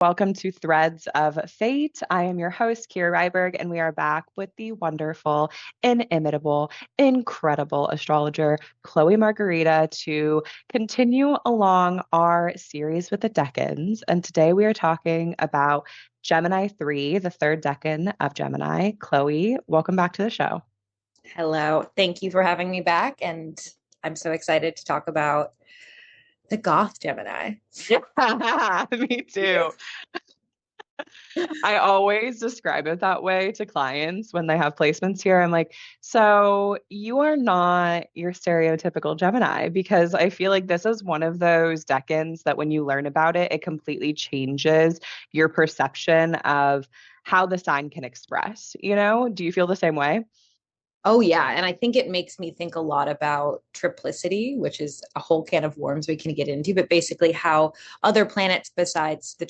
Welcome to Threads of Fate. I am your host, Kira Ryberg, and we are back with the wonderful, inimitable, incredible astrologer, Chloe Margherita, to continue along our series with the Decans. And today we are talking about Gemini 3, the third Decan of Gemini. Chloe, welcome back to the show. Hello. Thank you for having me back. And I'm so excited to talk about the Goth Gemini. Yeah, me too. I always describe it that way to clients when they have placements here. I'm like, so you are not your stereotypical Gemini because I feel like this is one of those decans that when you learn about it, it completely changes your perception of how the sign can express. Do you feel the same way? Oh, yeah. And I think it makes me think a lot about triplicity, which is a whole can of worms we can get into, but basically how other planets besides or not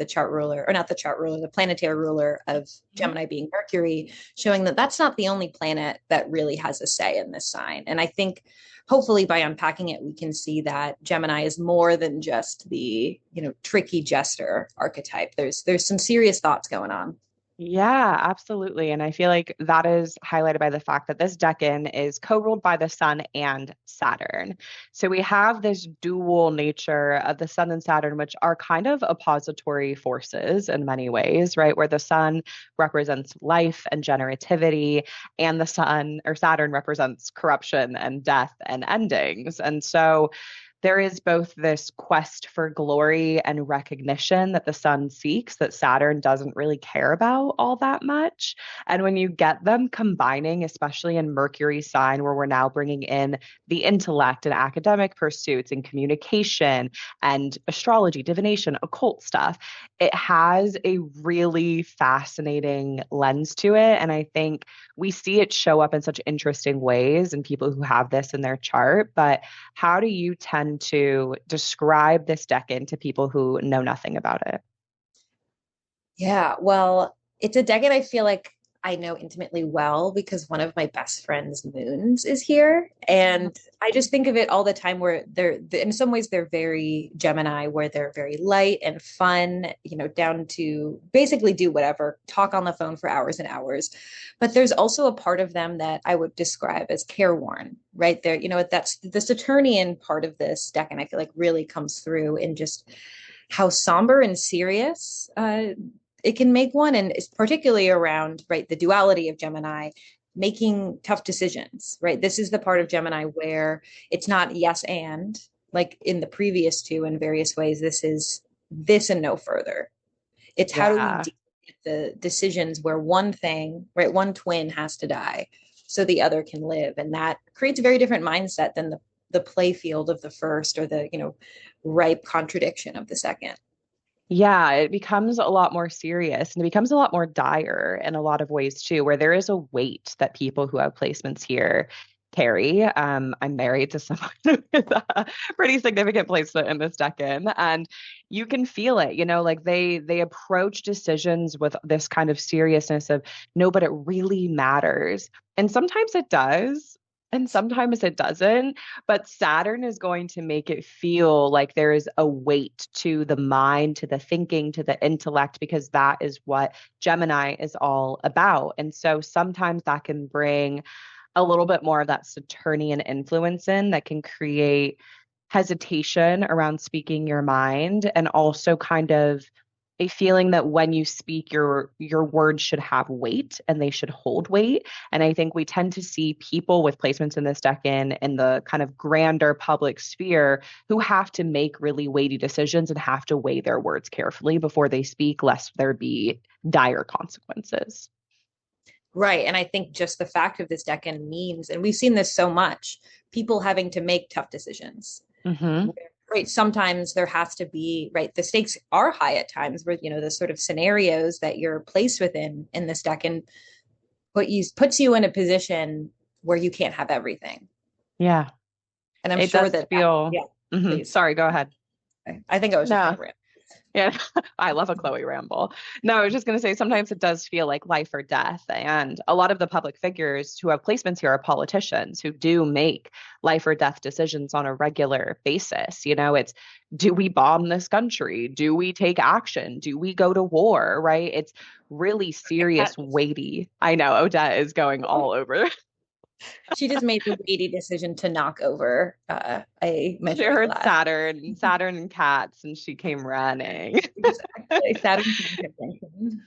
the chart ruler, the planetary ruler of Gemini being Mercury, showing that that's not the only planet that really has a say in this sign. And I think hopefully by unpacking it, we can see that Gemini is more than just the, tricky jester archetype. There's some serious thoughts going on. Yeah, absolutely. And I feel like that is highlighted by the fact that this decan is co-ruled by the Sun and Saturn. So we have this dual nature of the Sun and Saturn, which are kind of oppository forces in many ways, right? Where the Sun represents life and generativity, and the Sun or Saturn represents corruption and death and endings. And so there is both this quest for glory and recognition that the sun seeks that Saturn doesn't really care about all that much. And when you get them combining, especially in Mercury sign, where we're now bringing in the intellect and academic pursuits and communication and astrology, divination, occult stuff, it has a really fascinating lens to it. And I think we see it show up in such interesting ways in people who have this in their chart. But how do you tend to describe this decan to people who know nothing about it? Yeah, well, it's a decade I feel like I know intimately well because one of my best friend's moons is here. And I just think of it all the time where in some ways, they're very Gemini, where they're very light and fun, down to basically do whatever, talk on the phone for hours and hours. But there's also a part of them that I would describe as careworn, right there. That's the Saturnian part of this deck. And I feel like really comes through in just how somber and serious it can make one, and it's particularly around right the duality of Gemini making tough decisions, right? This is the part of Gemini where it's not yes and like in the previous two in various ways. This is this and no further. It's how do we Yeah. deal with the decisions where one thing, right, one twin has to die so the other can live, and that creates a very different mindset than the play field of the first, or the ripe contradiction of the second. Yeah, it becomes a lot more serious and it becomes a lot more dire in a lot of ways too, where there is a weight that people who have placements here carry. I'm married to someone with a pretty significant placement in this decan, and you can feel it, like they approach decisions with this kind of seriousness of no, but it really matters. And sometimes it does. And sometimes it doesn't, but Saturn is going to make it feel like there is a weight to the mind, to the thinking, to the intellect, because that is what Gemini is all about. And so sometimes that can bring a little bit more of that Saturnian influence in that can create hesitation around speaking your mind, and also kind of a feeling that when you speak, your words should have weight and they should hold weight. And I think we tend to see people with placements in this decan in the kind of grander public sphere who have to make really weighty decisions and have to weigh their words carefully before they speak, lest there be dire consequences. Right. And I think just the fact of this decan means, and we've seen this so much, people having to make tough decisions. Hmm. Right. Sometimes there has to be, right, the stakes are high at times where, the sort of scenarios that you're placed within in this decan puts you in a position where you can't have everything. Yeah, And I'm it sure does that, feel. yeah, Mhm. please. Sorry, go ahead. I think I was just kind No. of rambling. Yeah, I love a Chloe ramble. No, I was just going to say sometimes it does feel like life or death. And a lot of the public figures who have placements here are politicians who do make life or death decisions on a regular basis. It's, do we bomb this country? Do we take action? Do we go to war? Right? It's really serious, weighty. I know Odette is going all over. She just made the weighty decision to knock over a She measuring heard glass. Saturn and cats, and she came running. Exactly. Saturn's conjunction.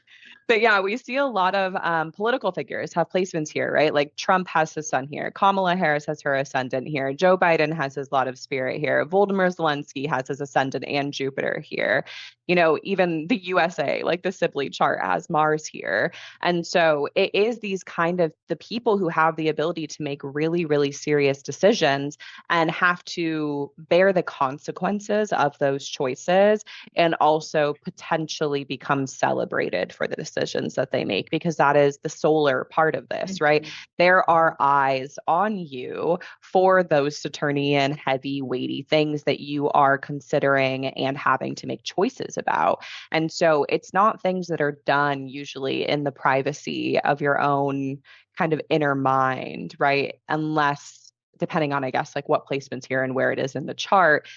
But yeah, we see a lot of political figures have placements here, right? Like Trump has his sun here. Kamala Harris has her ascendant here. Joe Biden has his lot of spirit here. Volodymyr Zelensky has his ascendant and Jupiter here. Even the USA, like the Sibley chart, has Mars here. And so it is these kind of the people who have the ability to make really, really serious decisions and have to bear the consequences of those choices and also potentially become celebrated for the decisions that they make, because that is the solar part of this, right? There are eyes on you for those Saturnian heavy, weighty things that you are considering and having to make choices about. And so it's not things that are done usually in the privacy of your own kind of inner mind, right? Unless, depending on, I guess, like what placement's here and where it is in the chart,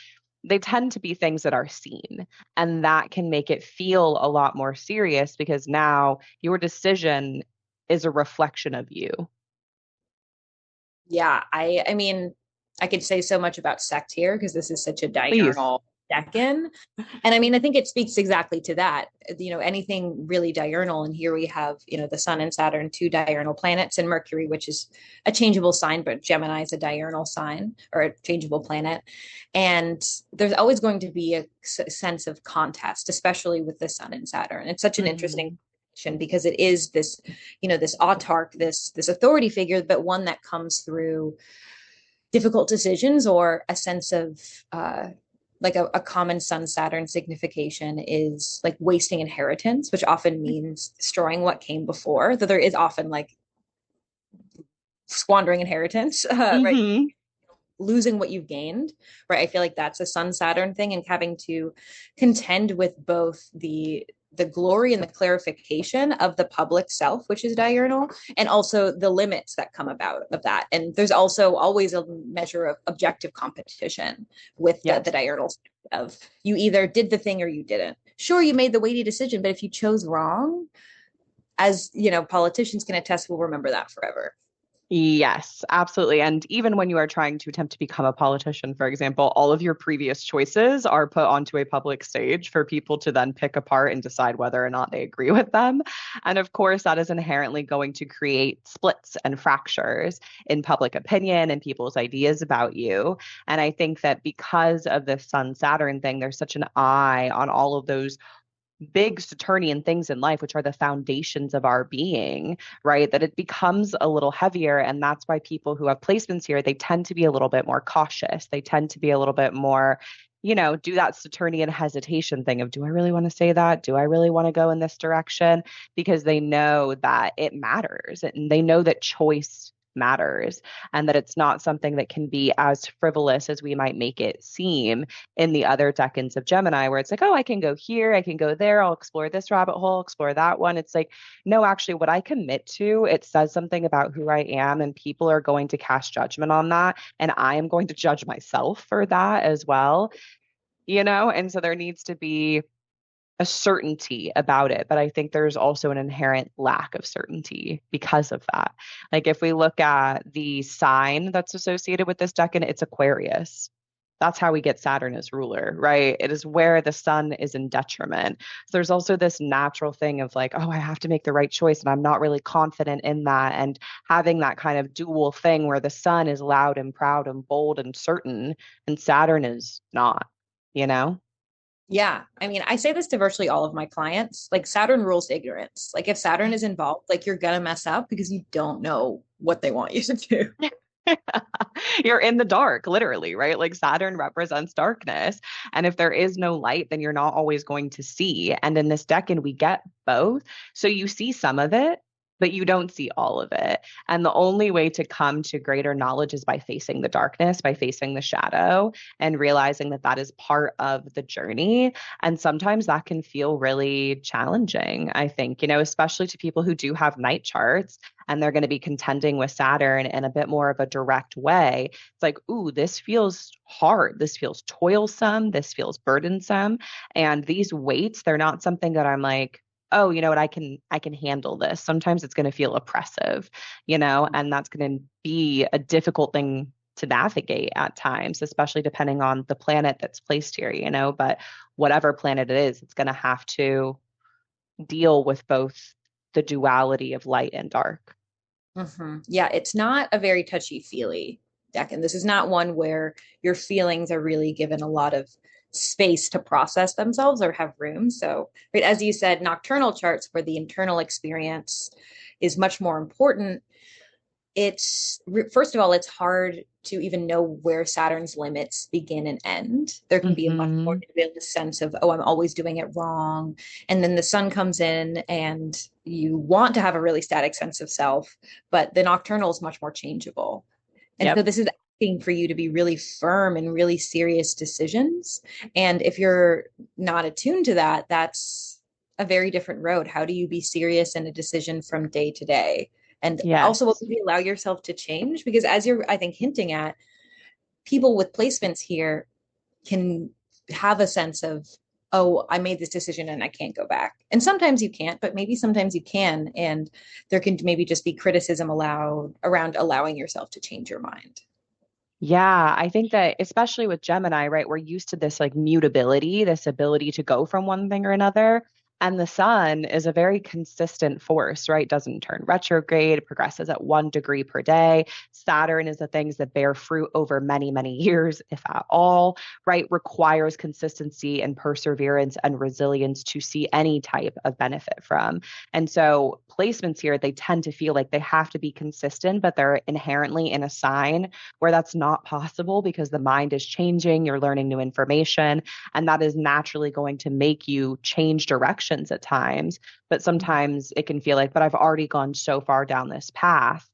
they tend to be things that are seen. And that can make it feel a lot more serious because now your decision is a reflection of you. Yeah, I mean, I could say so much about sect here because this is such a Please. diurnal decan. And I mean, I think it speaks exactly to that. Anything really diurnal. And here we have, the Sun and Saturn, two diurnal planets, and Mercury, which is a changeable sign, but Gemini is a diurnal sign or a changeable planet. And there's always going to be a sense of contest, especially with the Sun and Saturn. It's such an interesting Hmm. because it is this, this autarch, this authority figure, but one that comes through difficult decisions or a sense of like a common Sun Saturn signification is like wasting inheritance, which often means destroying what came before. Though there is often like squandering inheritance, right? Hmm. Losing what you've gained, right? I feel like that's a Sun Saturn thing, and having to contend with both the glory and the clarification of the public self, which is diurnal, and also the limits that come about of that. And there's also always a measure of objective competition with the Yes. diurnal of you either did the thing or you didn't. Sure, you made the weighty decision, but if you chose wrong, as politicians can attest, we'll remember that forever. Yes, absolutely. And even when you are trying to attempt to become a politician, for example, all of your previous choices are put onto a public stage for people to then pick apart and decide whether or not they agree with them. And of course, that is inherently going to create splits and fractures in public opinion and people's ideas about you. And I think that because of the Sun Saturn thing, there's such an eye on all of those big Saturnian things in life, which are the foundations of our being, right? That it becomes a little heavier. And that's why people who have placements here, they tend to be a little bit more cautious. They tend to be a little bit more, do that Saturnian hesitation thing of, do I really want to say that? Do I really want to go in this direction? Because they know that it matters and they know that choice matters and that it's not something that can be as frivolous as we might make it seem in the other decans of Gemini, where it's like, oh, I can go here, I can go there, I'll explore this rabbit hole, explore that one. It's like, no, actually, what I commit to, it says something about who I am, and people are going to cast judgment on that. And I am going to judge myself for that as well, And so there needs to be a certainty about it. But I think there's also an inherent lack of certainty because of that. Like if we look at the sign that's associated with this decan, it's Aquarius. That's how we get Saturn as ruler, right? It is where the sun is in detriment. So there's also this natural thing of like, oh, I have to make the right choice. And I'm not really confident in that. And having that kind of dual thing where the sun is loud and proud and bold and certain, and Saturn is not, you know? Yeah. I mean, I say this to virtually all of my clients. Like Saturn rules ignorance. Like if Saturn is involved, like you're gonna mess up because you don't know what they want you to do. You're in the dark, literally, right? Like Saturn represents darkness. And if there is no light, then you're not always going to see. And in this decan, we get both. So you see some of it, but you don't see all of it. And the only way to come to greater knowledge is by facing the darkness, by facing the shadow, and realizing that that is part of the journey. And sometimes that can feel really challenging, I think, especially to people who do have night charts and they're going to be contending with Saturn in a bit more of a direct way. It's like, ooh, this feels hard. This feels toilsome. This feels burdensome. And these weights, they're not something that I'm like, oh, you know what, I can handle this. Sometimes it's going to feel oppressive, and that's going to be a difficult thing to navigate at times, especially depending on the planet that's placed here, but whatever planet it is, it's going to have to deal with both the duality of light and dark. Yeah, it's not a very touchy-feely deck. And this is not one where your feelings are really given a lot of space to process themselves or have room. So, right, as you said, nocturnal charts where the internal experience is much more important. It's first of all, it's hard to even know where Saturn's limits begin and end. There can be a much more Hmm. vivid sense of, oh, I'm always doing it wrong. And then the sun comes in and you want to have a really static sense of self, but the nocturnal is much more changeable. And so Yep. this is asking for you to be really firm and really serious decisions. And if you're not attuned to that, that's a very different road. How do you be serious in a decision from day to day? And also, will Yes. you allow yourself to change? Because as you're, I think, hinting at, people with placements here can have a sense of, oh, I made this decision and I can't go back. And sometimes you can't, but maybe sometimes you can. And there can maybe just be criticism allowed around allowing yourself to change your mind. Yeah, I think that especially with Gemini, right, we're used to this like mutability, this ability to go from one thing or another. And the sun is a very consistent force, right? Doesn't turn retrograde, progresses at 1 degree per day. Saturn is the things that bear fruit over many, many years, if at all, right? Requires consistency and perseverance and resilience to see any type of benefit from. And so placements here, they tend to feel like they have to be consistent, but they're inherently in a sign where that's not possible because the mind is changing, you're learning new information, and that is naturally going to make you change directions at times. But sometimes it can feel like, but I've already gone so far down this path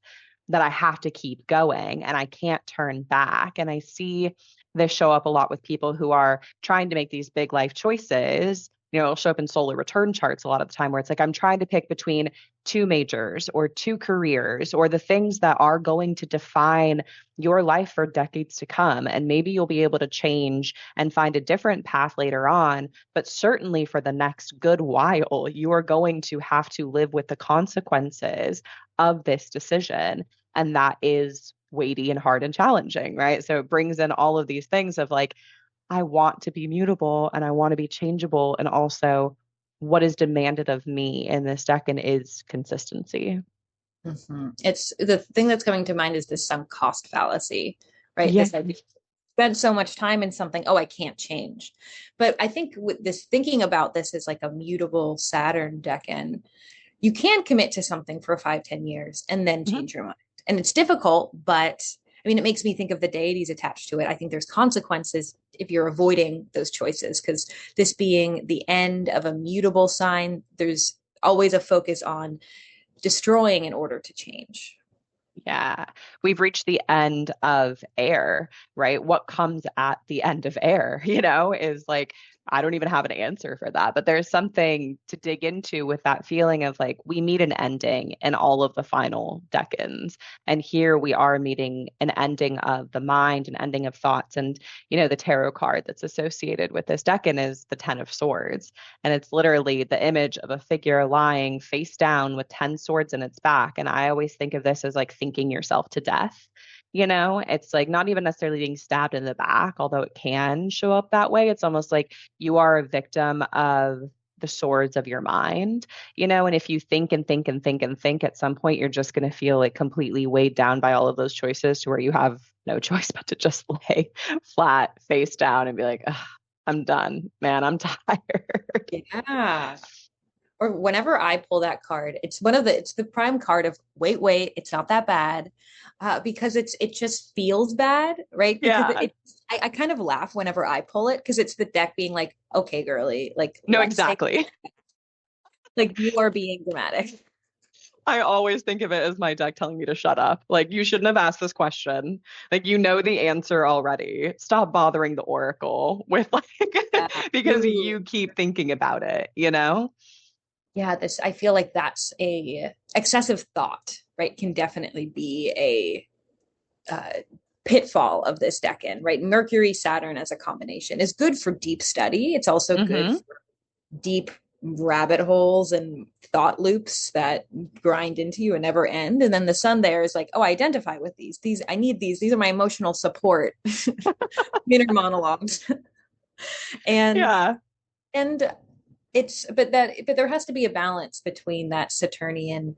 that I have to keep going and I can't turn back. And I see this show up a lot with people who are trying to make these big life choices. It'll show up in solar return charts a lot of the time where it's like, I'm trying to pick between two majors or two careers or the things that are going to define your life for decades to come. And maybe you'll be able to change and find a different path later on. But certainly for the next good while, you are going to have to live with the consequences of this decision. And that is weighty and hard and challenging, right? So it brings in all of these things of like, I want to be mutable and I want to be changeable. And also, what is demanded of me in this decade is consistency. It's the thing that's coming to mind is the sunk cost fallacy, right? Yeah. This idea spend so much time in something, oh, I can't change. But I think with this thinking about this as like a mutable Saturn decan, you can commit to something for 5, 10 years and then Mhm. change your mind. And it's difficult, but I mean, it makes me think of the deities attached to it. I think there's consequences if you're avoiding those choices, because this being the end of a mutable sign, there's always a focus on destroying in order to change. Yeah, we've reached the end of air, right? What comes at the end of air, is like, I don't even have an answer for that. But there's something to dig into with that feeling of like, we meet an ending in all of the final decans. And here we are meeting an ending of the mind, an ending of thoughts. And, the tarot card that's associated with this decan is the Ten of Swords. And it's literally the image of a figure lying face down with 10 swords in its back. And I always think of this as like thinking yourself to death. It's like not even necessarily being stabbed in the back, although it can show up that way. It's almost like you are a victim of the swords of your mind, and if you think and think and think and think, at some point, you're just going to feel like completely weighed down by all of those choices to where you have no choice but to just lay flat face down and be like, "Ugh, I'm done, man. I'm tired." Yeah. Or whenever I pull that card, it's the prime card of wait, it's not that bad, because it just feels bad, right? Because Yeah. I kind of laugh whenever I pull it because it's the deck being like, okay, girly, like No, let's take exactly. like you are being dramatic. I always think of it as my deck telling me to shut up. Like, you shouldn't have asked this question. Like, you know the answer already. Stop bothering the oracle with like, Yeah. because Ooh. you keep thinking about it, you know? Yeah, this I feel like that's a excessive thought, right? Can definitely be a pitfall of this decan, right? Mercury, Saturn as a combination is good for deep study. It's also good Hmm. for deep rabbit holes and thought loops that grind into you and never end. And then the sun there is like, oh, I identify with these. These I need these. These are my emotional support inner monologues. and Yeah. and but there has to be a balance between that Saturnian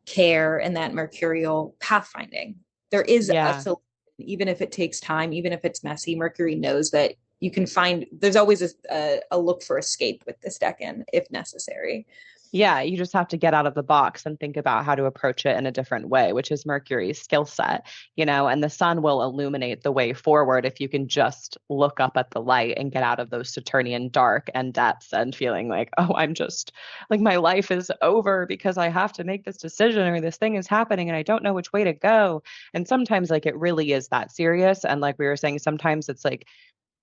care and that mercurial pathfinding. There is a Yeah. solution, even if it takes time, even if it's messy. Mercury knows that you can find, there's always a look for escape with this decan if necessary. Yeah, you just have to get out of the box and think about how to approach it in a different way, which is Mercury's skill set, and the sun will illuminate the way forward if you can just look up at the light and get out of those Saturnian dark and depths and feeling like, oh, I'm just like my life is over because I have to make this decision or this thing is happening and I don't know which way to go. And sometimes like it really is that serious. And like we were saying, sometimes it's like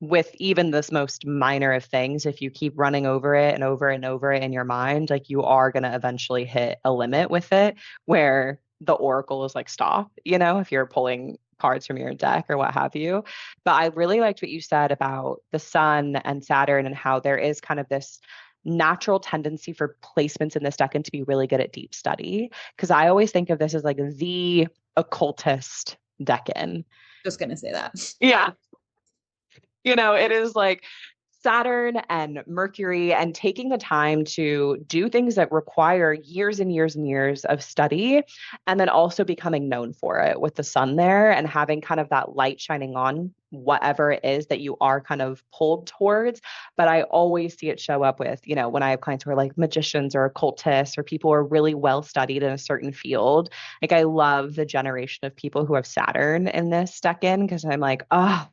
with even this most minor of things, if you keep running over it and over and over it in your mind, like you are going to eventually hit a limit with it where the oracle is like, stop, if you're pulling cards from your deck or what have you. But I really liked what you said about the sun and Saturn and how there is kind of this natural tendency for placements in this deck and to be really good at deep study. Because I always think of this as like the occultist decan. Just gonna say that. Yeah, it is like Saturn and Mercury and taking the time to do things that require years and years and years of study, and then also becoming known for it with the sun there and having kind of that light shining on whatever it is that you are kind of pulled towards. But I always see it show up with, when I have clients who are like magicians or occultists or people who are really well studied in a certain field. Like, I love the generation of people who have Saturn in this decan because I'm like, oh,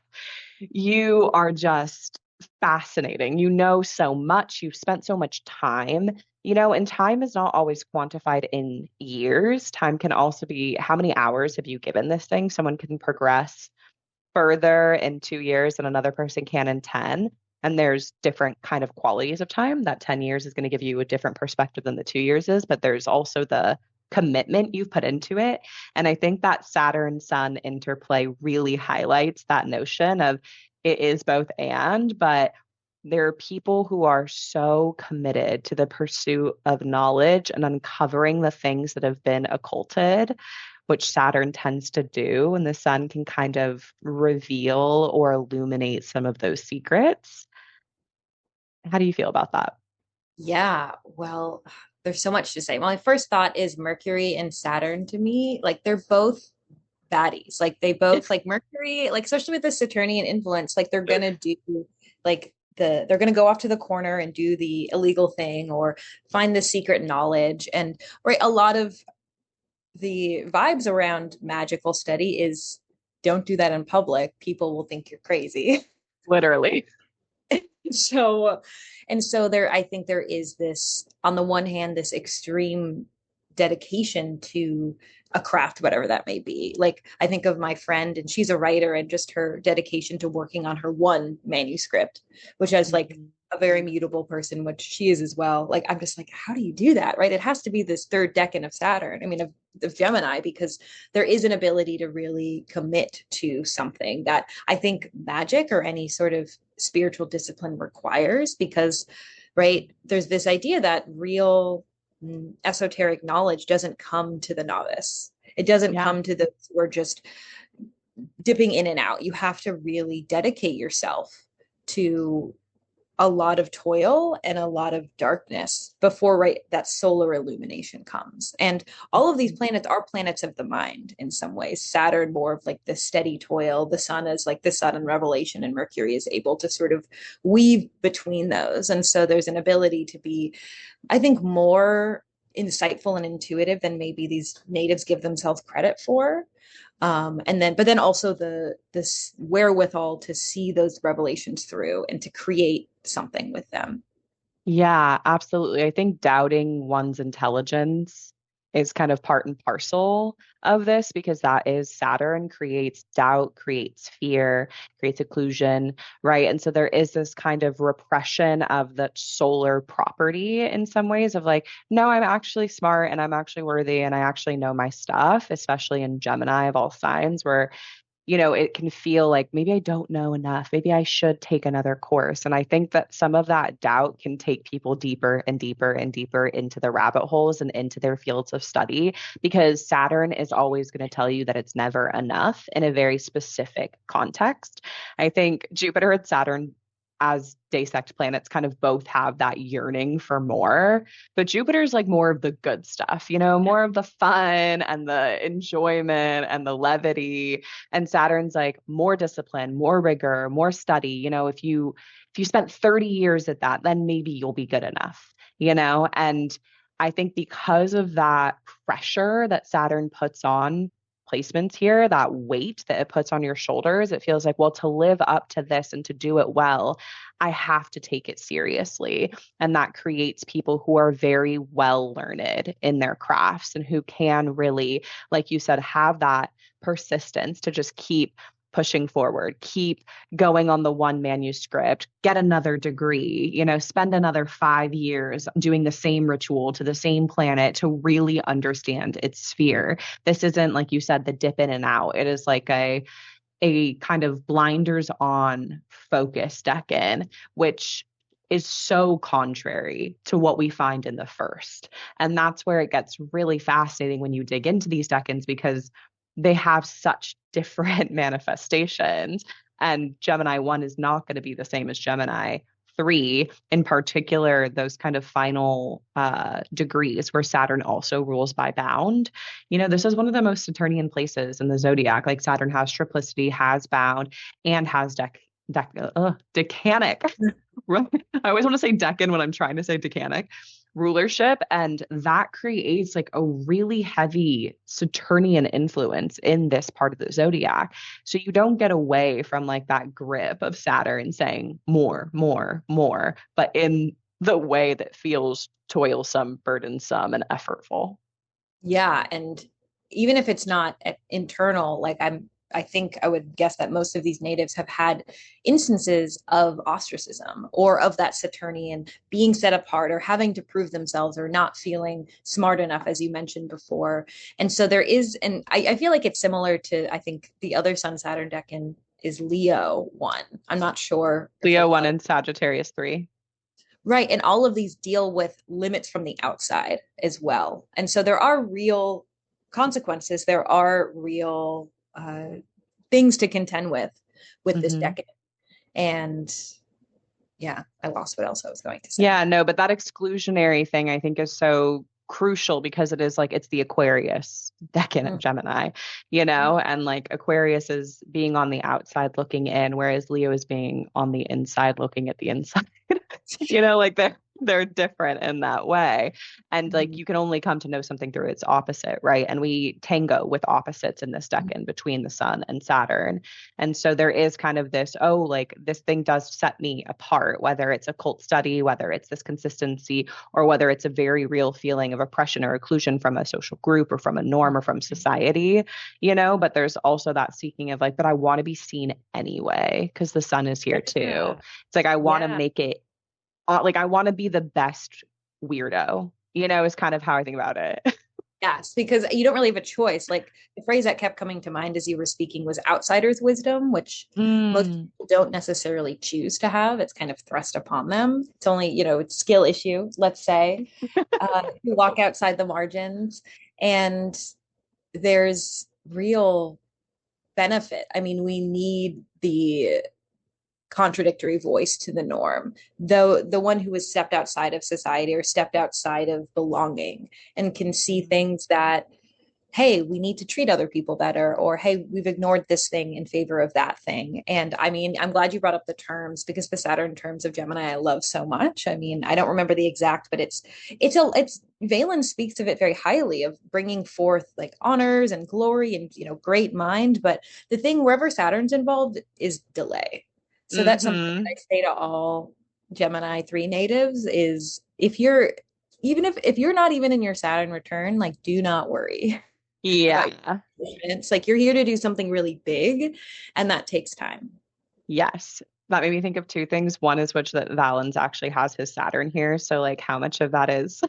you are just fascinating. You know so much. You've spent so much time, and time is not always quantified in years. Time can also be how many hours have you given this thing? Someone can progress further in 2 years than another person can in 10. And there's different kind of qualities of time. That 10 years is going to give you a different perspective than the 2 years is, but there's also the commitment you've put into it. And I think that Saturn Sun interplay really highlights that notion of it is both and, but there are people who are so committed to the pursuit of knowledge and uncovering the things that have been occulted, which Saturn tends to do. And the sun can kind of reveal or illuminate some of those secrets. How do you feel about that? Yeah, well, there's so much to say. My first thought is Mercury and Saturn to me, like they're both baddies. Like they both like Mercury, like especially with the Saturnian influence, like they're gonna do like they're gonna go off to the corner and do the illegal thing or find the secret knowledge. And right, a lot of the vibes around magical study is don't do that in public. People will think you're crazy. Literally. so so there I think there is this on the one hand this extreme dedication to a craft whatever that may be. Like I think of my friend and she's a writer and just her dedication to working on her one manuscript, which has like Mhm. a very mutable person, which she is as well. Like I'm just like, how do you do that, right? It has to be this third decan of Saturn, I mean of Gemini, because there is an ability to really commit to something that I think magic or any sort of spiritual discipline requires, because right, there's this idea that real esoteric knowledge doesn't come to the novice. It doesn't Yeah. come to those who are just dipping in and out. You have to really dedicate yourself to a lot of toil and a lot of darkness before right that solar illumination comes. And all of these planets are planets of the mind in some ways. Saturn more of like the steady toil, the sun is like the sudden revelation, and Mercury is able to sort of weave between those. And so there's an ability to be, I think, more insightful and intuitive than maybe these natives give themselves credit for. And then but then also the this wherewithal to see those revelations through and to create something with them. Yeah, absolutely. I think doubting one's intelligence is kind of part and parcel of this because that is Saturn creates doubt, creates fear, creates occlusion, right? And so there is this kind of repression of the solar property in some ways of like, no, I'm actually smart and I'm actually worthy and I actually know my stuff, especially in Gemini of all signs, where it can feel like maybe I don't know enough. Maybe I should take another course. And I think that some of that doubt can take people deeper and deeper and deeper into the rabbit holes and into their fields of study because Saturn is always going to tell you that it's never enough in a very specific context. I think Jupiter and Saturn as dissect planets kind of both have that yearning for more. But Jupiter's like more of the good stuff, more of the fun and the enjoyment and the levity. And Saturn's like more discipline, more rigor, more study. If you spent 30 years at that, then maybe you'll be good enough. And I think because of that pressure that Saturn puts on placements here, that weight that it puts on your shoulders, it feels like, well, to live up to this and to do it well, I have to take it seriously. And that creates people who are very well learned in their crafts and who can really, like you said, have that persistence to just keep pushing forward, keep going on the one manuscript, get another degree, spend another 5 years doing the same ritual to the same planet to really understand its sphere. This isn't, like you said, the dip in and out. It is like a kind of blinders on focus Decan, which is so contrary to what we find in the first. And that's where it gets really fascinating when you dig into these Decans because they have such different manifestations. And Gemini 1 is not going to be the same as Gemini 3, in particular, those kind of final degrees where Saturn also rules by bound. This is one of the most Saturnian places in the zodiac. Like Saturn has triplicity, has bound, and has decanic. Right? I always want to say Decan when I'm trying to say decanic rulership, and that creates like a really heavy Saturnian influence in this part of the zodiac. So you don't get away from like that grip of Saturn saying more, more, more, but in the way that feels toilsome, burdensome, and effortful. Yeah, and even if it's not internal, like I think I would guess that most of these natives have had instances of ostracism or of that Saturnian being set apart or having to prove themselves or not feeling smart enough, as you mentioned before. And so there is, and I feel like it's similar to, I think the other Sun Saturn Decan is Leo 1. I'm not sure. Leo 1 and Sagittarius 3. Right. And all of these deal with limits from the outside as well. And so there are real consequences. There are real things to contend with this decade. And yeah, I lost what else I was going to say. Yeah, no, but that exclusionary thing I think is so crucial because it is like it's the Aquarius Decan of Gemini, and like Aquarius is being on the outside looking in, whereas Leo is being on the inside looking at the inside. Like they're different in that way. And like you can only come to know something through its opposite, right? And we tango with opposites in this Decan between the Sun and Saturn. And so there is kind of this, oh, like this thing does set me apart, whether it's a cult study, whether it's this consistency, or whether it's a very real feeling of oppression or occlusion from a social group or from a norm or from society, but there's also that seeking of like, but I want to be seen anyway, because the Sun is here too. It's like, I want to make it like I want to be the best weirdo, is kind of how I think about it. Yes, because you don't really have a choice. Like the phrase that kept coming to mind as you were speaking was outsider's wisdom, which most people don't necessarily choose to have. It's kind of thrust upon them. It's only, it's skill issue, let's say. You walk outside the margins and there's real benefit. I mean, we need the contradictory voice to the norm, though the one who has stepped outside of society or stepped outside of belonging and can see things that, hey, we need to treat other people better, or hey, we've ignored this thing in favor of that thing. And I mean, I'm glad you brought up the terms because the Saturn terms of Gemini I love so much. I mean, I don't remember the exact, but it's Valen speaks of it very highly, of bringing forth like honors and glory and great mind. But the thing wherever Saturn's involved is delay. So that's something that I say to all Gemini 3 natives is if you're even if you're not even in your Saturn return, like do not worry about your Yeah. accomplishments. Like you're here to do something really big, and that takes time. Yes. That made me think of two things. One is which that Valens actually has his Saturn here. So like how much of that is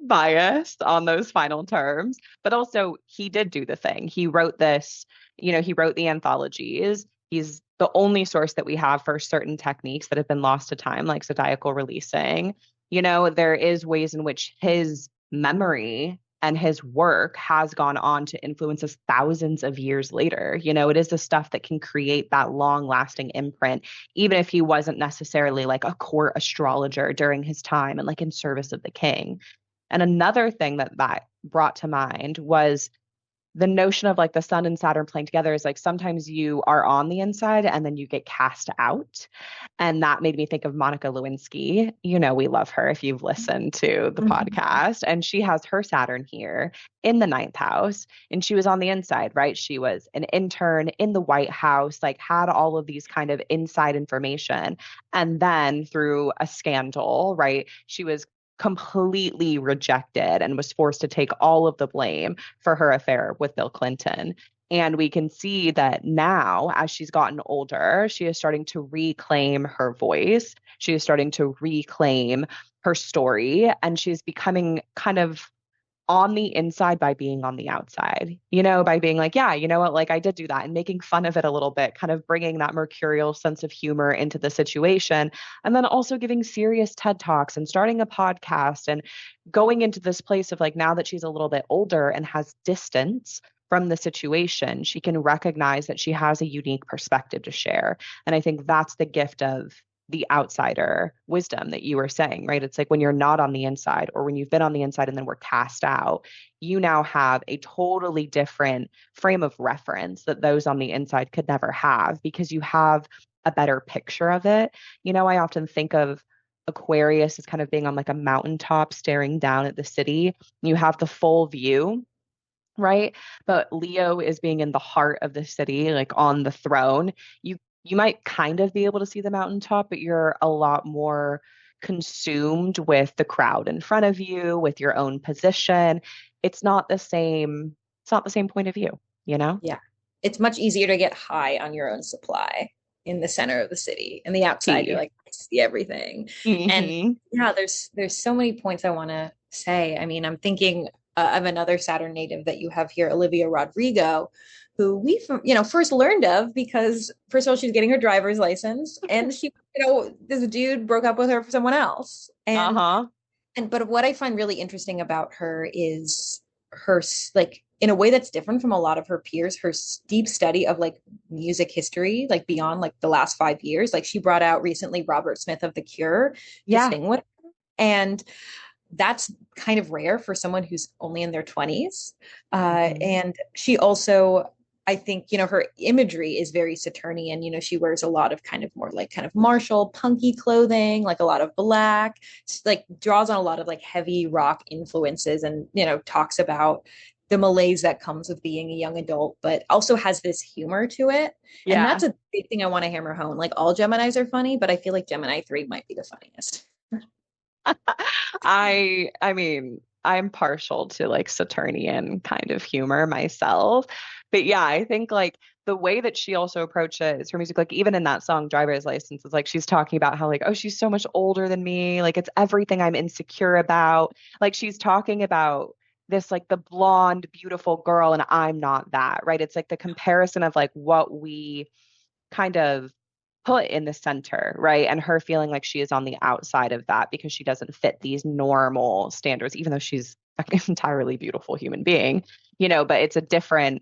biased on those final terms? But also he did do the thing. He wrote this, he wrote the anthologies. He's the only source that we have for certain techniques that have been lost to time, like zodiacal releasing. There is ways in which his memory and his work has gone on to influence us thousands of years later. It is the stuff that can create that long lasting imprint, even if he wasn't necessarily like a court astrologer during his time and like in service of the king. And another thing that brought to mind was the notion of like the sun and Saturn playing together is like sometimes you are on the inside and then you get cast out. And that made me think of Monica Lewinsky. We love her if you've listened to the Mhm. podcast. And she has her Saturn here in the ninth house. And she was on the inside, right? She was an intern in the White House, like had all of these kind of inside information. And then through a scandal, right? She was completely rejected and was forced to take all of the blame for her affair with Bill Clinton. And we can see that now, as she's gotten older, she is starting to reclaim her voice. She is starting to reclaim her story, and she's becoming kind of on the inside by being on the outside, by being like, yeah, you know what, like I did do that and making fun of it a little bit, kind of bringing that mercurial sense of humor into the situation. And then also giving serious TED Talks and starting a podcast and going into this place of like, now that she's a little bit older and has distance from the situation, she can recognize that she has a unique perspective to share. And I think that's the gift of the outsider wisdom that you were saying, right? It's like when you're not on the inside or when you've been on the inside and then we're cast out, you now have a totally different frame of reference that those on the inside could never have because you have a better picture of it. I often think of Aquarius as kind of being on like a mountaintop staring down at the city. You have the full view, right? But Leo is being in the heart of the city, like on the throne. You might kind of be able to see the mountaintop, but you're a lot more consumed with the crowd in front of you, with your own position. It's not the same point of view, you know? Yeah. It's much easier to get high on your own supply in the center of the city. And the outside, you're Key. like, I see everything. And Hmm. yeah, there's so many points I want to say. I mean, I'm thinking of another Saturn native that you have here, Olivia Rodrigo, who we first learned of because first of all, she's getting her driver's license, and this dude broke up with her for someone else. Uh-huh. But what I find really interesting about her is her like in a way that's different from a lot of her peers, her deep study of like music history, like beyond like the last 5 years. Like she brought out recently Robert Smith of The Cure to Yeah. sing with, and that's kind of rare for someone who's only in their 20s. Hmm. And she also, I think, her imagery is very Saturnian. She wears a lot of kind of more like kind of martial, punky clothing, like a lot of black, like draws on a lot of like heavy rock influences and, talks about the malaise that comes with being a young adult, but also has this humor to it. And Yeah. that's a big thing I want to hammer home. Like all Geminis are funny, but I feel like Gemini 3 might be the funniest. I mean, I'm partial to like Saturnian kind of humor myself. But yeah, I think like the way that she also approaches her music, like even in that song, Driver's License, is like she's talking about how like, oh, she's so much older than me. Like it's everything I'm insecure about. Like she's talking about this like the blonde, beautiful girl, and I'm not that, right? It's like the comparison of like what we kind of put in the center, right? And her feeling like she is on the outside of that because she doesn't fit these normal standards, even though she's an entirely beautiful human being, but it's a different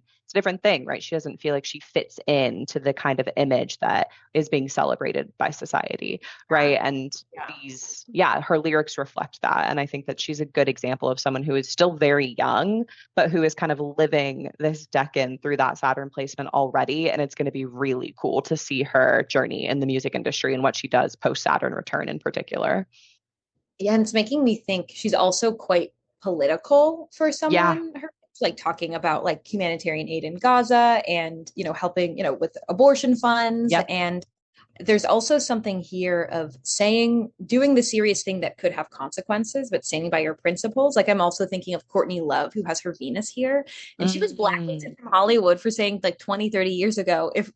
thing, right? She doesn't feel like she fits into the kind of image that is being celebrated by society, right? And Yeah. her lyrics reflect that. And I think that she's a good example of someone who is still very young, but who is kind of living this Decan through that Saturn placement already. And it's going to be really cool to see her journey in the music industry and what she does post Saturn return in particular. Yeah, and it's making me think she's also quite political for Yeah. someone her like talking about like humanitarian aid in Gaza and helping with abortion funds Yep. there's also something here of saying, doing the serious thing that could have consequences, but staying by your principles. Like I'm also thinking of Courtney Love, who has her Venus here. And she was Mm, blacklisted from Hollywood for saying like 20, 30 years ago, if,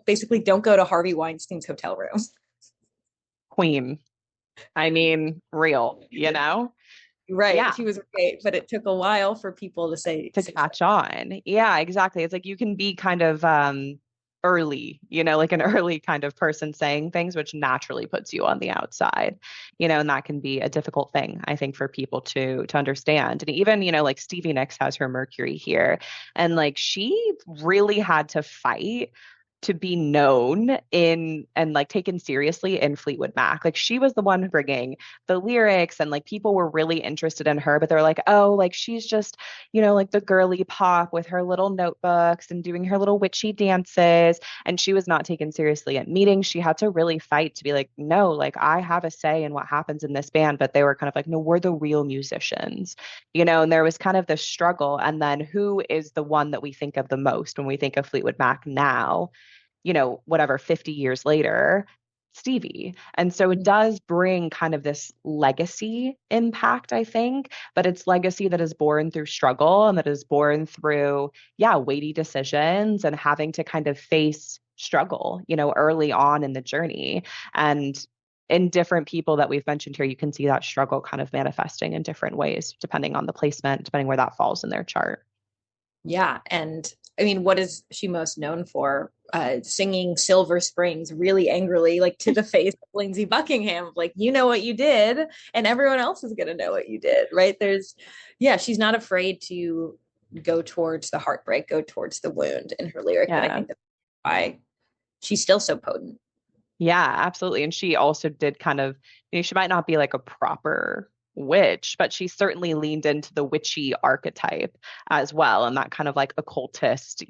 basically don't go to Harvey Weinstein's hotel room. queen. I mean, real, you know? Right. Yeah, She was great, but it took a while for people to to say stuff. catch on. Yeah, exactly. It's like you can be kind of early, like an early kind of person saying things, which naturally puts you on the outside, and that can be a difficult thing, I think, for people to understand. And even, like Stevie Nicks has her Mercury here, and like she really had to fight to be known in and like taken seriously in Fleetwood Mac. Like she was the one bringing the lyrics and like people were really interested in her, but they're like, oh, like she's just, like the girly pop with her little notebooks and doing her little witchy dances. And she was not taken seriously at meetings. She had to really fight to be like, no, like I have a say in what happens in this band. But they were kind of like, no, we're the real musicians, and there was kind of this struggle. And then who is the one that we think of the most when we think of Fleetwood Mac now? Whatever, 50 years later, Stevie. And so it does bring kind of this legacy impact, I think, but it's legacy that is born through struggle and that is born through, yeah, weighty decisions and having to kind of face struggle, early on in the journey. And in different people that we've mentioned here, you can see that struggle kind of manifesting in different ways, depending on the placement, depending where that falls in their chart. Yeah. And I mean, what is she most known for? Singing Silver Springs really angrily, like to the face of Lindsey Buckingham, like, you know what you did, and everyone else is going to know what you did, right? Yeah, she's not afraid to go towards the heartbreak, go towards the wound in her lyric. And I Yeah. think that's why she's still so potent. Yeah, absolutely. And she also did kind of, she might not be like a proper witch, but she certainly leaned into the witchy archetype as well. And that kind of like occultist,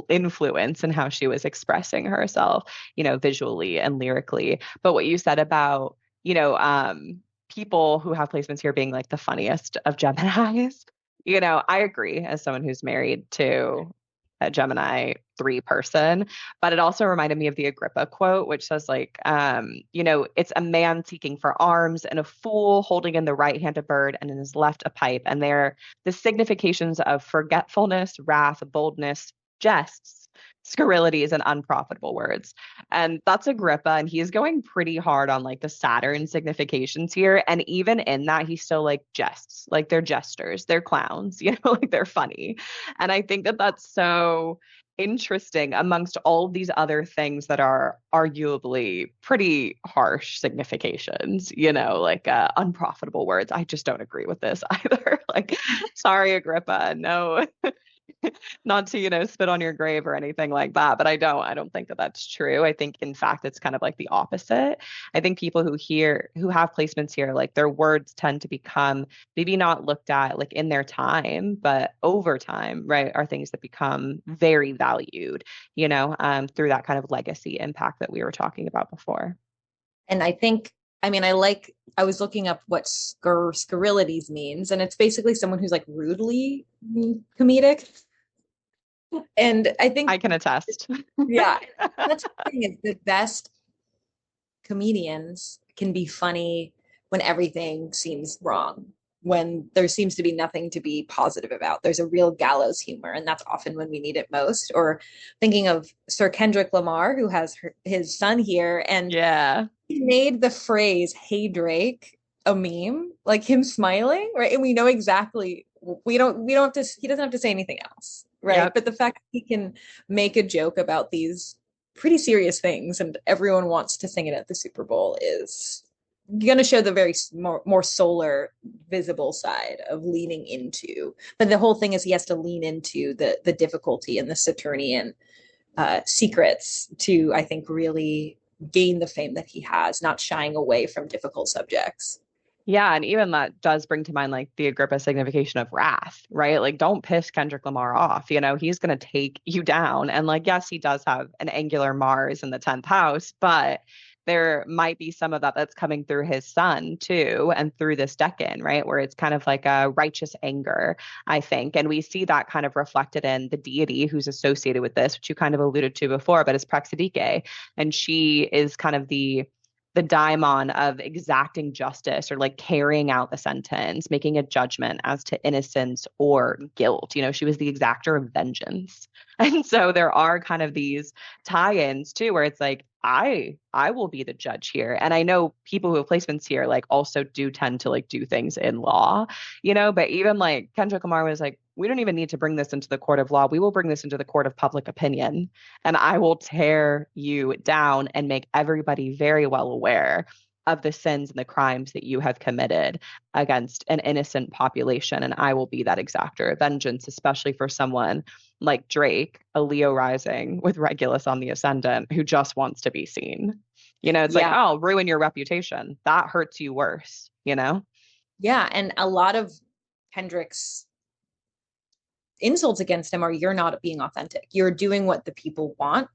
influence in how she was expressing herself, visually and lyrically. But what you said about, people who have placements here being like the funniest of Geminis, I agree as someone who's married to a Gemini 3 person, but it also reminded me of the Agrippa quote, which says like, it's a man seeking for arms and a fool holding in the right hand a bird and in his left a pipe. And they're the significations of forgetfulness, wrath, boldness, jests, scurrilities, and unprofitable words. And that's Agrippa, and he's going pretty hard on like the Saturn significations here. And even in that, he's still like jests, like they're jesters, they're clowns, like they're funny. And I think that that's so interesting amongst all these other things that are arguably pretty harsh significations, like unprofitable words. I just don't agree with this either. Like, sorry, Agrippa. No, not to, spit on your grave or anything like that, but I don't think that that's true. I think in fact it's kind of like the opposite. I think people who have placements here, like their words tend to become maybe not looked at like in their time, but over time, right, are things that become very valued, through that kind of legacy impact that we were talking about before. And I think, I mean, I was looking up what scurrilities means, and it's basically someone who's like rudely comedic. And I think, I can attest. yeah, that's the thing is the best comedians can be funny when everything seems wrong, when there seems to be nothing to be positive about. There's a real gallows humor, and that's often when we need it most. Or thinking of Sir Kendrick Lamar, who has his son here, and Yeah. he made the phrase "Hey Drake" a meme, like him smiling, right? And we know exactly we don't have to he doesn't have to say anything else, right? Yep. But the fact that he can make a joke about these pretty serious things and everyone wants to sing it at the Super Bowl is going to show the very more solar visible side of leaning into. But the whole thing is he has to lean into the difficulty and the Saturnian secrets to, I think, really gain the fame that he has, not shying away from difficult subjects. Yeah, and even that does bring to mind like the Agrippa signification of wrath, right? Like, don't piss Kendrick Lamar off. He's going to take you down. And like, yes, he does have an angular Mars in the 10th house, but there might be some of that that's coming through his son too, and through this Decan, right? Where it's kind of like a righteous anger, I think. And we see that kind of reflected in the deity who's associated with this, which you kind of alluded to before, but it's Praxidike. And she is kind of the daimon of exacting justice or like carrying out the sentence, making a judgment as to innocence or guilt. She was the exactor of vengeance. And so there are kind of these tie-ins too, where it's like, I will be the judge here. And I know people who have placements here like also do tend to like do things in law, but even like Kendra Kumar was like, we don't even need to bring this into the court of law. We will bring this into the court of public opinion. And I will tear you down and make everybody very well aware of the sins and the crimes that you have committed against an innocent population. And I will be that exactor of vengeance, especially for someone like Drake, a Leo rising with Regulus on the ascendant, who just wants to be seen. It's like, Yeah. oh, ruin your reputation. That hurts you worse, Yeah. And a lot of Kendrick's insults against him are, you're not being authentic. You're doing what the people want.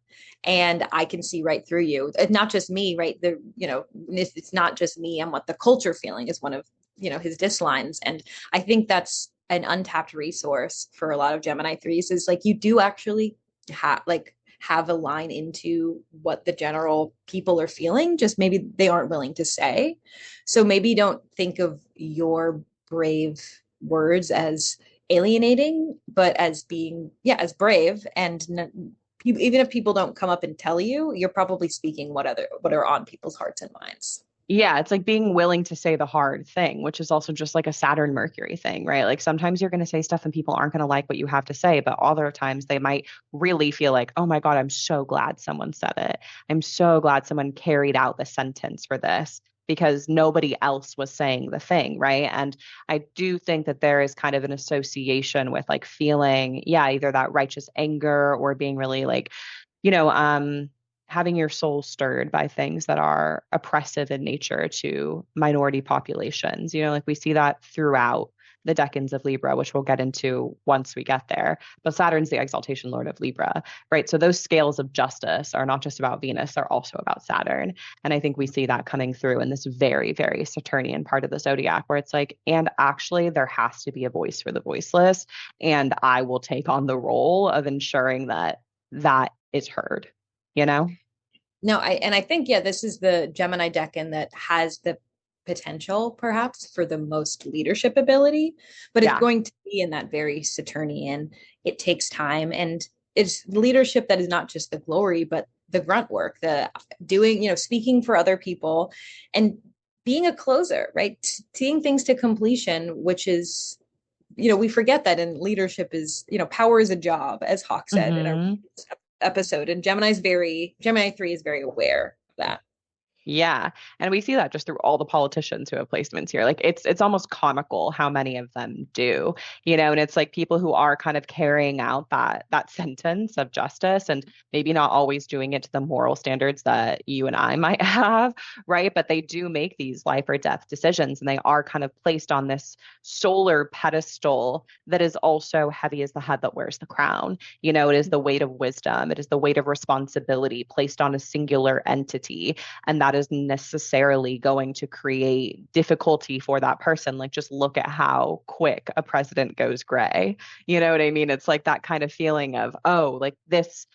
And I can see right through you. It's not just me, right? It's not just me and what the culture feeling is one of, his dislines. And I think that's an untapped resource for a lot of Gemini threes, is like, you do actually have a line into what the general people are feeling, just maybe they aren't willing to say. So maybe don't think of your brave words as alienating, but as being, as brave. And even if people don't come up and tell you, you're probably speaking what are on people's hearts and minds. Yeah, it's like being willing to say the hard thing, which is also just like a Saturn Mercury thing, right? Like sometimes you're going to say stuff and people aren't going to like what you have to say, but other times they might really feel like, oh my God, I'm so glad someone said it. I'm so glad someone carried out the sentence for this because nobody else was saying the thing, right? And I do think that there is kind of an association with like feeling, either that righteous anger or being really like, you know, having your soul stirred by things that are oppressive in nature to minority populations. Like we see that throughout the decans of Libra, which we'll get into once we get there. But Saturn's the exaltation lord of Libra, right? So those scales of justice are not just about Venus, they're also about Saturn. And I think we see that coming through in this very, very Saturnian part of the zodiac, where it's like, and actually there has to be a voice for the voiceless. And I will take on the role of ensuring that that is heard, No, I think, this is the Gemini decan that has the potential perhaps for the most leadership ability, but it's going to be in that very Saturnian. It takes time, and it's leadership that is not just the glory, but the grunt work, the doing, speaking for other people and being a closer, right? Seeing things to completion, which is, we forget that in leadership is, power is a job, as Hawk said in our episode. And Gemini 3 is very aware of that. Yeah. And we see that just through all the politicians who have placements here. Like it's almost comical how many of them do, and it's like people who are kind of carrying out that sentence of justice and maybe not always doing it to the moral standards that you and I might have, right? But they do make these life or death decisions, and they are kind of placed on this solar pedestal that is also heavy as the head that wears the crown. It is the weight of wisdom. It is the weight of responsibility placed on a singular entity. And that is necessarily going to create difficulty for that person. Like just look at how quick a president goes gray. You know what I mean? It's like that kind of feeling of, oh, like this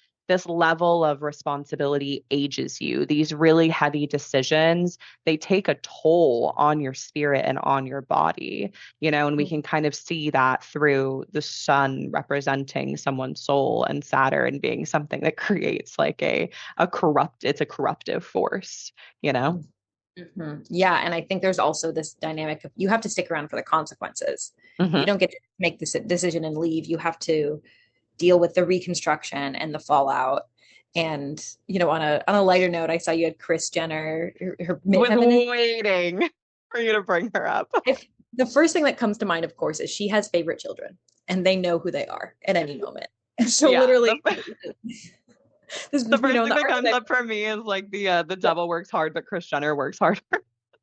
level of responsibility ages you. These really heavy decisions, they take a toll on your spirit and on your body, and we can kind of see that through the sun representing someone's soul and Saturn being something that creates like it's a corruptive force, Mm-hmm. Yeah. And I think there's also this dynamic of you have to stick around for the consequences. Mm-hmm. You don't get to make this decision and leave. You have to deal with the reconstruction and the fallout. And, on a lighter note, I saw you had Kris Jenner, her was waiting for you to bring her up. The first thing that comes to mind, of course, is she has favorite children and they know who they are at any moment. So literally the first thing that comes up for me is like the devil works hard, but Kris Jenner works harder.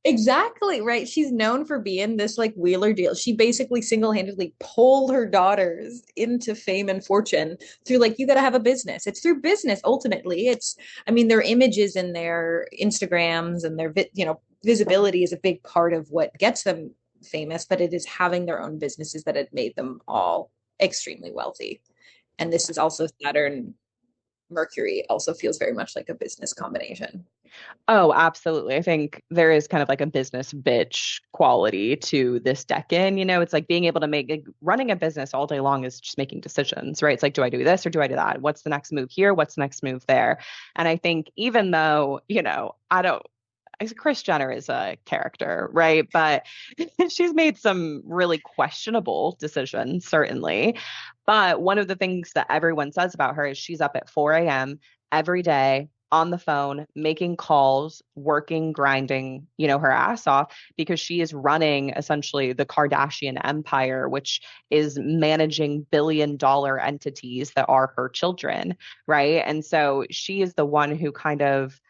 Exactly, right. She's known for being this like wheeler deal. She basically single-handedly pulled her daughters into fame and fortune through like, you got to have a business. It's through business ultimately. It's, I mean, their images and their Instagrams and their, visibility is a big part of what gets them famous, but it is having their own businesses that had made them all extremely wealthy. And this is also Saturn, Mercury also feels very much like a business combination. Oh, absolutely. I think there is kind of like a business bitch quality to this Decan. It's like being able to running a business all day long is just making decisions, right? It's like, do I do this or do I do that? What's the next move here? What's the next move there? And I think even though, I don't, Kris Jenner is a character, right? But she's made some really questionable decisions, certainly. But one of the things that everyone says about her is she's up at 4 a.m. every day on the phone, making calls, working, grinding, her ass off because she is running essentially the Kardashian empire, which is managing billion-dollar entities that are her children, right? And so she is the one who kind of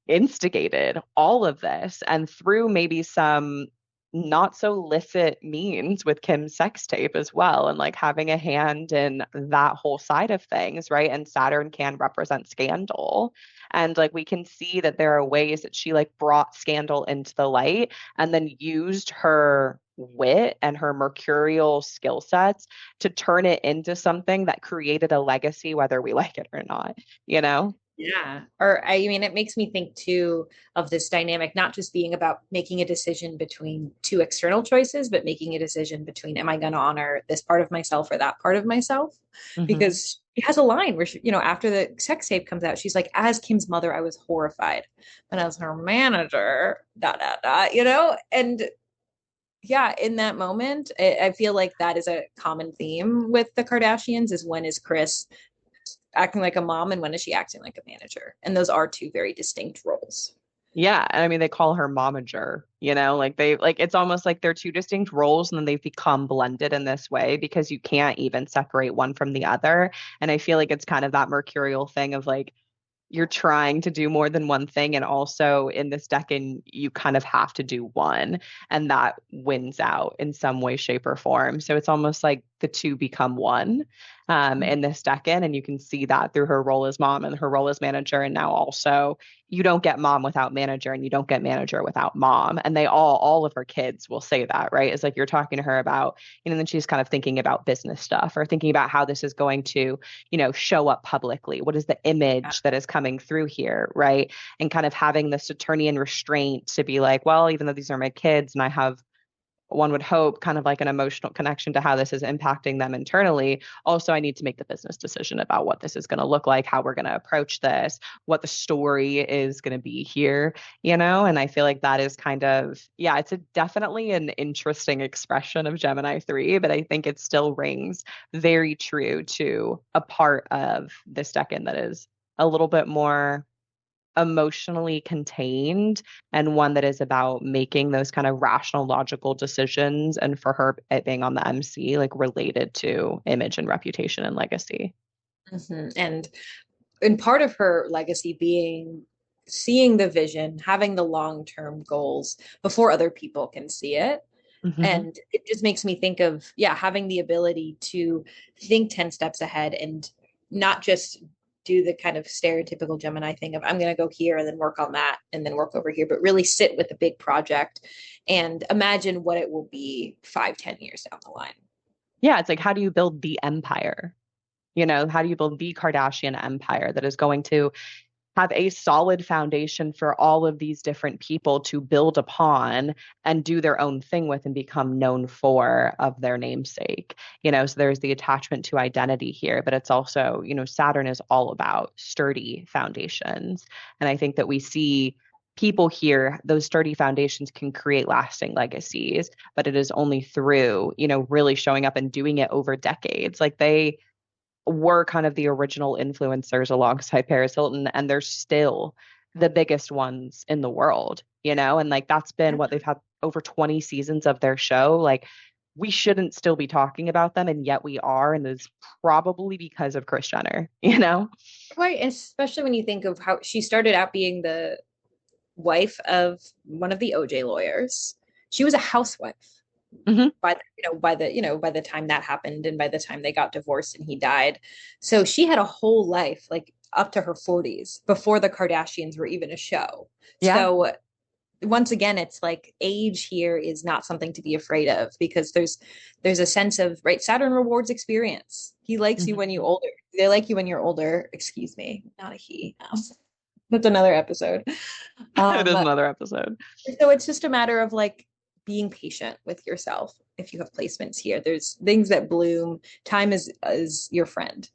instigated all of this and through maybe some not so licit means with Kim's sex tape as well and like having a hand in that whole side of things, right? And Saturn can represent scandal. And like we can see that there are ways that she like brought scandal into the light and then used her wit and her mercurial skill sets to turn it into something that created a legacy, whether we like it or not, you know? Yeah. Or I mean, it makes me think too of this dynamic, not just being about making a decision between two external choices, but making a decision between, am I going to honor this part of myself or that part of myself? Hmm. Because she has a line where, after the sex tape comes out, she's like, as Kim's mother, I was horrified. But as her manager, dot, dot, dot, And yeah, in that moment, I feel like that is a common theme with the Kardashians is when is Kris acting like a mom and when is she acting like a manager? And those are two very distinct roles. Yeah, and I mean they call her momager, like they like it's almost like they're two distinct roles and then they've become blended in this way because you can't even separate one from the other. And I feel like it's kind of that mercurial thing of like you're trying to do more than one thing. And also in this Decan, you kind of have to do one, and that wins out in some way, shape, or form. So it's almost like the two become one in this Decan. And you can see that through her role as mom and her role as manager. And now also, you don't get mom without manager, and you don't get manager without mom. And all of her kids will say that, right? It's like you're talking to her about, and then she's kind of thinking about business stuff or thinking about how this is going to show up publicly? What is the image that is coming through here, right? And kind of having the Saturnian restraint to be like, well, even though these are my kids and I have one would hope kind of like an emotional connection to how this is impacting them internally. Also, I need to make the business decision about what this is going to look like, how we're going to approach this, what the story is going to be here, And I feel like that is kind of, yeah, definitely an interesting expression of Gemini 3, but I think it still rings very true to a part of this Decan that is a little bit more emotionally contained and one that is about making those kind of rational, logical decisions. And for her, it being on the MC, like related to image and reputation and legacy. And part of her legacy being seeing the vision, having the long-term goals before other people can see it. Hmm. And it just makes me think of, yeah, having the ability to think 10 steps ahead and not just do the kind of stereotypical Gemini thing of I'm going to go here and then work on that and then work over here, but really sit with a big project and imagine what it will be 5, 10 years down the line. Yeah, it's like, how do you build the empire? How do you build the Kardashian empire that is going to have a solid foundation for all of these different people to build upon and do their own thing with and become known for of their namesake. So there's the attachment to identity here, but it's also, Saturn is all about sturdy foundations. And I think that we see people here, those sturdy foundations can create lasting legacies, but it is only through, really showing up and doing it over decades. Like they were kind of the original influencers alongside Paris Hilton, and they're still the biggest ones in the world, and like that's been what they've had over 20 seasons of their show. Like we shouldn't still be talking about them, and yet we are, and it's probably because of Kris Jenner, Right. Especially when you think of how she started out being the wife of one of the OJ lawyers. She was a housewife Hmm. by the time that happened and by the time they got divorced and he died. So she had a whole life, like up to her 40s, before the Kardashians were even a show. Yeah. So once again, it's like age here is not something to be afraid of, because there's a sense of, right, Saturn rewards experience. He likes you when you Hmm. older. They like you when you're older. Excuse me, not a he. That's another episode. It Um, is another episode. so it's just a matter of like being patient with yourself. If you have placements here, there's things that bloom. Time is your friend,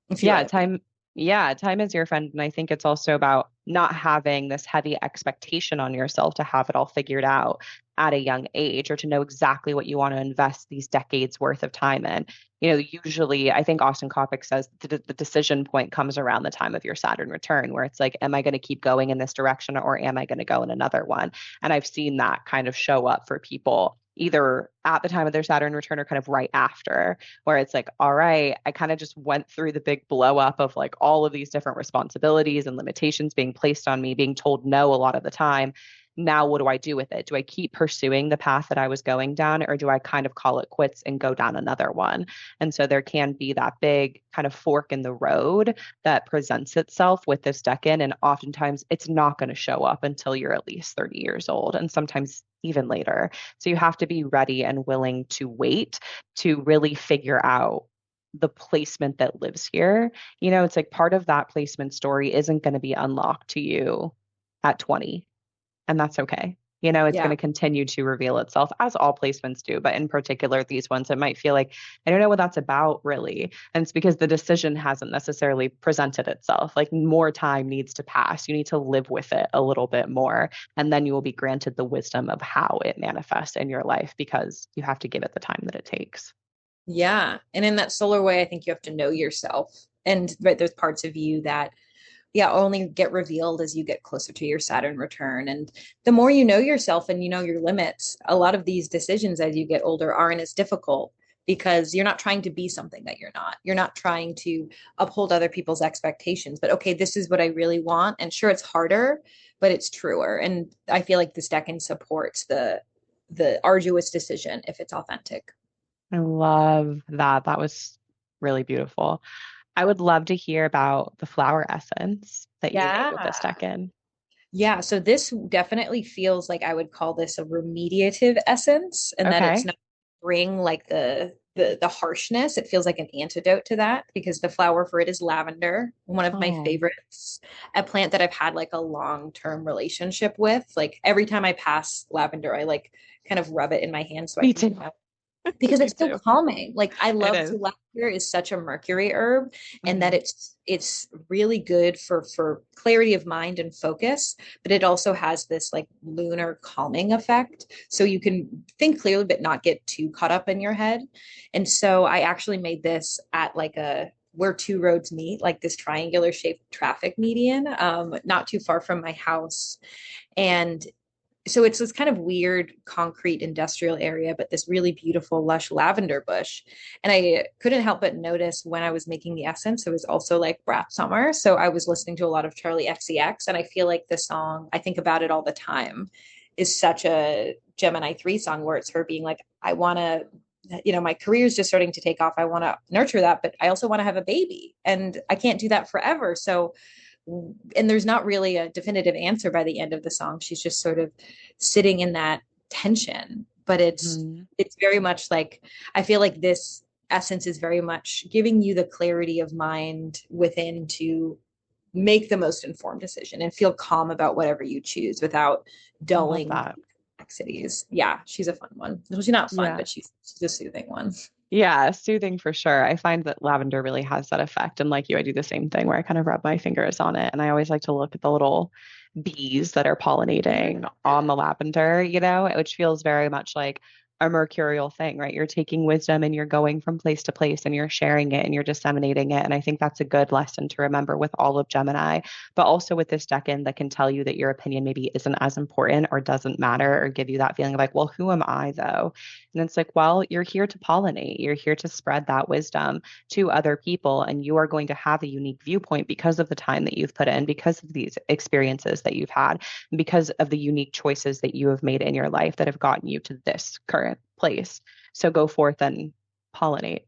if you Yeah, let it be. time is your friend. And I think it's also about not having this heavy expectation on yourself to have it all figured out at a young age or to know exactly what you want to invest these decades worth of time in. Usually I think Austin Coppock says the decision point comes around the time of your Saturn return, where it's like, am I going to keep going in this direction or am I going to go in another one? And I've seen that kind of show up for people either at the time of their Saturn return or kind of right after, where it's like, all right, I kind of just went through the big blow up of like all of these different responsibilities and limitations being placed on me, being told no a lot of the time. Now, what do I do with it? Do I keep pursuing the path that I was going down, or do I kind of call it quits and go down another one? And so there can be that big kind of fork in the road that presents itself with this decan. And oftentimes it's not going to show up until you're at least 30 years old, and sometimes even later. So you have to be ready and willing to wait to really figure out the placement that lives here. It's like part of that placement story isn't going to be unlocked to you at 20, and that's okay. It's going Yeah. to continue to reveal itself as all placements do, but in particular, these ones, it might feel like, I don't know what that's about really. And it's because the decision hasn't necessarily presented itself. Like more time needs to pass. You need to live with it a little bit more. And then you will be granted the wisdom of how it manifests in your life because you have to give it the time that it takes. Yeah. And in that solar way, I think you have to know yourself. And right, there's parts of you that, yeah, only get revealed as you get closer to your Saturn return. And the more you know yourself and you know your limits, a lot of these decisions as you get older aren't as difficult, because you're not trying to be something that you're not. You're not trying to uphold other people's expectations, but okay, this is what I really want. And sure, it's harder, but it's truer. And I feel like this decan supports the arduous decision if it's authentic. I love that. That was really beautiful. I would love to hear about the flower essence that you made with this Yeah. decan. Yeah, so this definitely feels like I would call this a remediative essence, and that it's Okay. not bring like the harshness. It feels like an antidote to that, because the flower for it is lavender, one of my Oh, favorites, a plant that I've had like a long-term relationship with. Like every time I pass lavender, I like kind of rub it in my hand so I me can, too. because Me it's so too. calming. Like I It love to, is. lavender is such a Mercury herb, and that Hmm. it's really good for clarity of mind and focus, but it also has this like lunar calming effect. So you can think clearly but not get too caught up in your head. And so I actually made this at like a where two roads meet, like this triangular shaped traffic median, not too far from my house. And so it's this kind of weird concrete industrial area, but this really beautiful lush lavender bush. And I couldn't help but notice when I was making the essence, it was also like Brat Summer. So I was listening to a lot of Charlie XCX, and I feel like the song, I think about it all the time, is such a Gemini 3 song, where it's her being like, I want to, my career is just starting to take off. I want to nurture that, but I also want to have a baby, and I can't do that forever. So and there's not really a definitive answer by the end of the song. She's just sort of sitting in that tension, but Hmm. it's very much like, I feel like this essence is very much giving you the clarity of mind within to make the most informed decision and feel calm about whatever you choose without I love dulling that. complexities. Yeah, she's a fun one. Well, she's not fun, Yeah. but she's a soothing one. Yeah, soothing for sure. I find that lavender really has that effect. And like you, I do the same thing where I kind of rub my fingers on it. And I always like to look at the little bees that are pollinating on the lavender, which feels very much like, a mercurial thing, right? You're taking wisdom and you're going from place to place and you're sharing it and you're disseminating it. And I think that's a good lesson to remember with all of Gemini, but also with this decan that can tell you that your opinion maybe isn't as important or doesn't matter or give you that feeling of like, well, who am I though? And it's like, well, you're here to pollinate, you're here to spread that wisdom to other people. And you are going to have a unique viewpoint because of the time that you've put in, because of these experiences that you've had, and because of the unique choices that you have made in your life that have gotten you to this current place. So go forth and pollinate.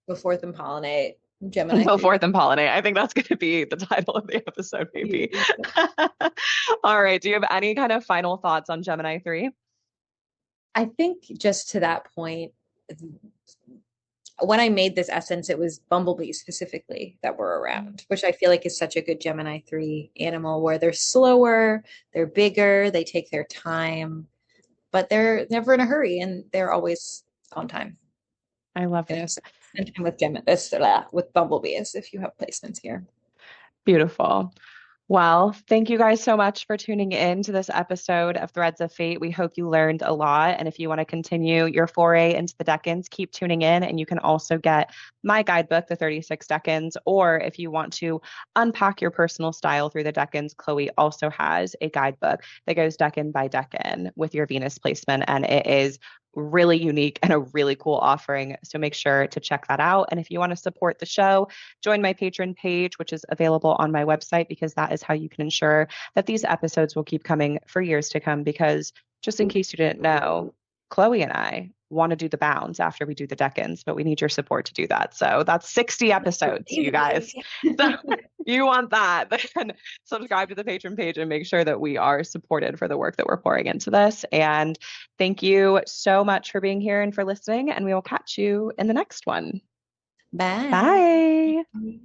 Go forth and pollinate. Gemini Go 3. forth and pollinate. I think that's going to be the title of the episode, maybe. All right. Do you have any kind of final thoughts on Gemini 3? I think just to that point, when I made this essence, it was bumblebees specifically that were around, which I feel like is such a good Gemini 3 animal where they're slower, they're bigger, they take their time, but they're never in a hurry and they're always on time. I love You know, it. so spend time with with bumblebees if you have placements here. Beautiful. Well, thank you guys so much for tuning in to this episode of Threads of Fate. We hope you learned a lot. And if you want to continue your foray into the decans, keep tuning in. And you can also get my guidebook, The 36 Decans. Or if you want to unpack your personal style through the decans, Chloe also has a guidebook that goes decan by decan with your Venus placement. And it is really unique and a really cool offering. So make sure to check that out. And if you want to support the show, join my Patreon page, which is available on my website, because that is how you can ensure that these episodes will keep coming for years to come. Because just in case you didn't know, Chloe and I want to do the bounds after we do the decans, but we need your support to do that. So that's 60 episodes, you guys. So you want that, then subscribe to the Patreon page and make sure that we are supported for the work that we're pouring into this. And thank you so much for being here and for listening. And we will catch you in the next one. Bye. Bye.